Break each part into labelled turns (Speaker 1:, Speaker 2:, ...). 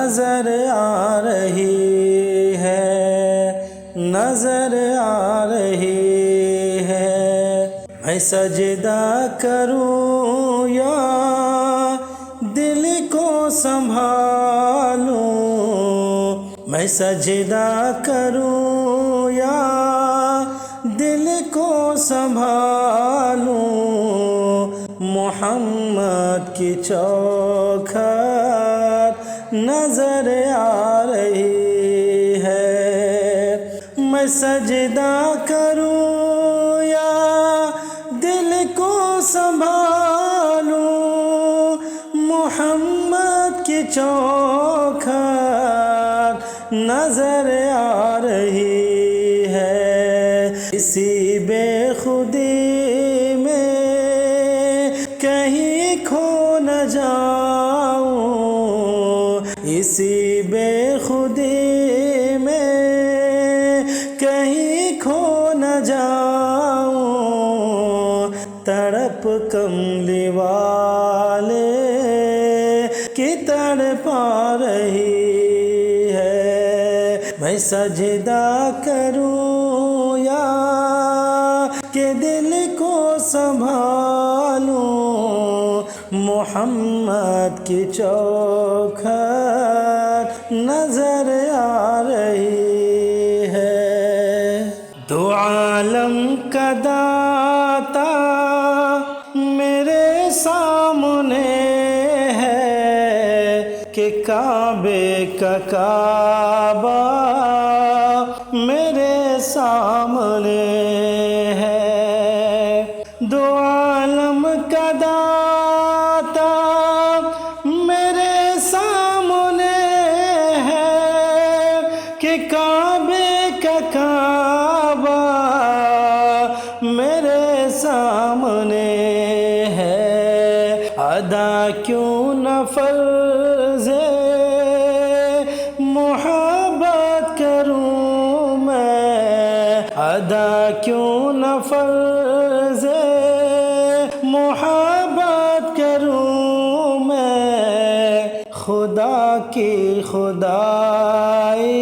Speaker 1: نظر آ رہی ہے، نظر آ رہی ہے۔ میں سجدہ کروں یا دل کو سنبھالوں، میں سجدہ کروں یا دل کو سنبھالوں، محمد کی چوکھٹ نظر آ رہی ہے۔ میں سجدہ کروں یا دل کو سنبھالوں، محمد کی چوکھٹ نظر آ رہی ہے۔ اسی بے خودی میں کہیں کھو نہ جاؤں، اسی بے خودی میں کہیں کھو نہ جاؤں، تڑپ کملی والے کی تڑپا رہی ہے۔ میں سجدہ کروں یا کہ دل کو سنبھالوں، محمد کی چوکھٹ نظر آ رہی ہے۔ دو عالم کا داتا میرے سامنے ہے، کہ کعبے کا کعبہ میرے سامنے ہے۔ دو عالم کا داتا میرے سامنے ہے، کہ کعبے کا کعبہ میرے سامنے ہے۔ ادا کیوں نہ فرض محبت کروں میں، ادا کیوں نہ فرض محبت کروں میں، خدا کی خدائی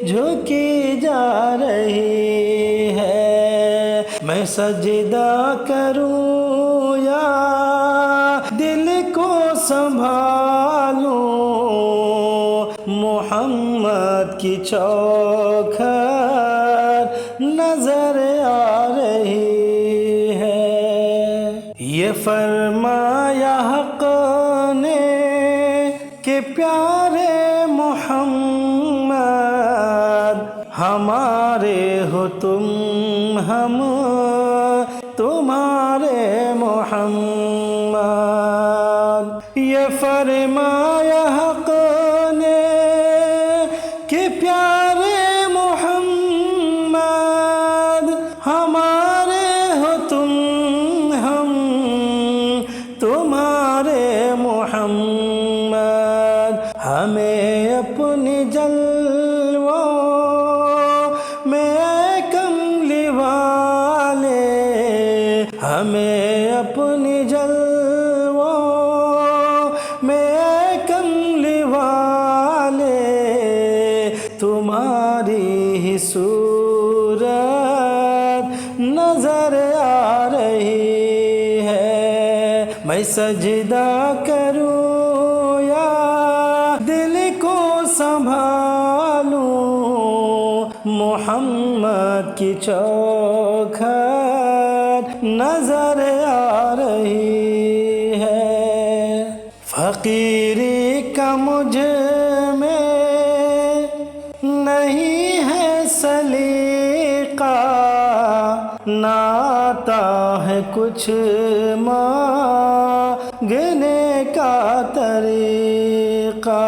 Speaker 1: جھکی جا رہی ہے۔ میں سجدہ کروں یا دل کو سنبھالوں، محمد کی چوکھٹ نظر آ رہی ہے۔ یہ فرمایا حق نے کہ پیارے محمد، ہمارے ہو تم، ہم تمہارے محمد۔ یہ فرمایا حق نے کہ پیارے محمد، ہمارے ہو تم، ہم تمہارے محمد۔ ہمیں اپنی جلووں میں کملی والے، ہمیں اپنی جلووں میں کملی والے، تمہاری ہی صورت نظر آ رہی ہے۔ میں سجدہ کروں یا دل کو سنبھالوں، محمد کی چوکھٹ نظر آ رہی ہے۔ فقیری کا مجھ میں نہیں ہے سلیقہ، نہ آتا ہے کچھ مانگنے کا طریقہ۔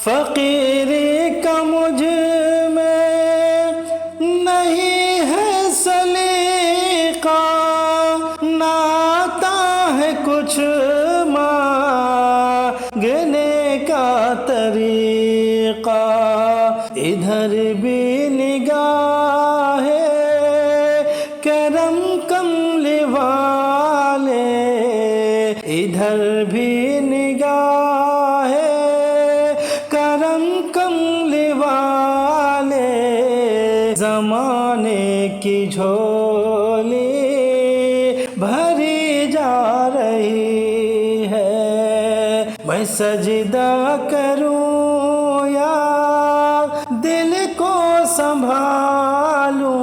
Speaker 1: فقیری کا مجھ میں نہیں ہے سلیقہ، نہ آتا ہے کچھ مانگنے کا طریقہ۔ ادھر بھی نگاہ کرم کملی والے، زمانے کی جھولی بھری جا رہی ہے، میں سجدہ کروں یا دل کو سنبھالوں،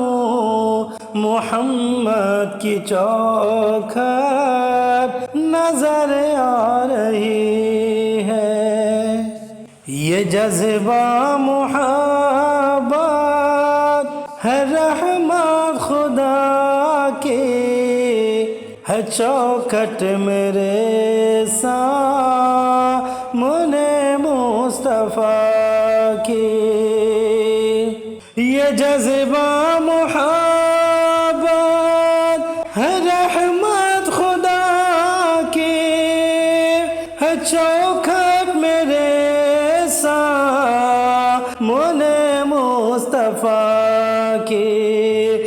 Speaker 1: محمد کی چوکھٹ نظر آ رہی ہے۔ یہ جذبہ محبت ہے رحمت خدا کی، ہے چوکھٹ میرے سامنے مصطفیٰ کی۔ یہ جذبہ محبت ہے رحمت خدا کی، ہے چوکھٹ میرے سامنے مصطفیٰ کی۔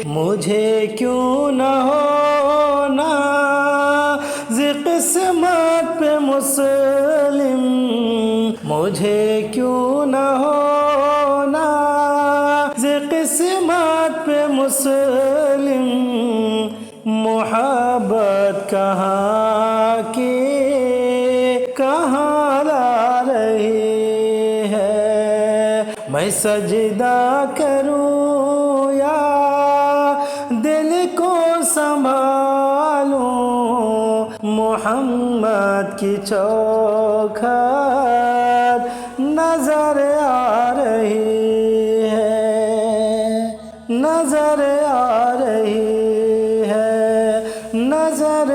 Speaker 1: مجھے کیوں نہ ہونا قسمت پہ مسلم، مجھے کیوں نہ ہونا قسمت پہ مسلم، محبت کہاں کی کہاں لا رہی ہے، میں سجدہ کروں یا دل کو سنبھالوں، محمد کی چوکھٹ نظر آ رہی ہے، نظر آ رہی ہے، نظر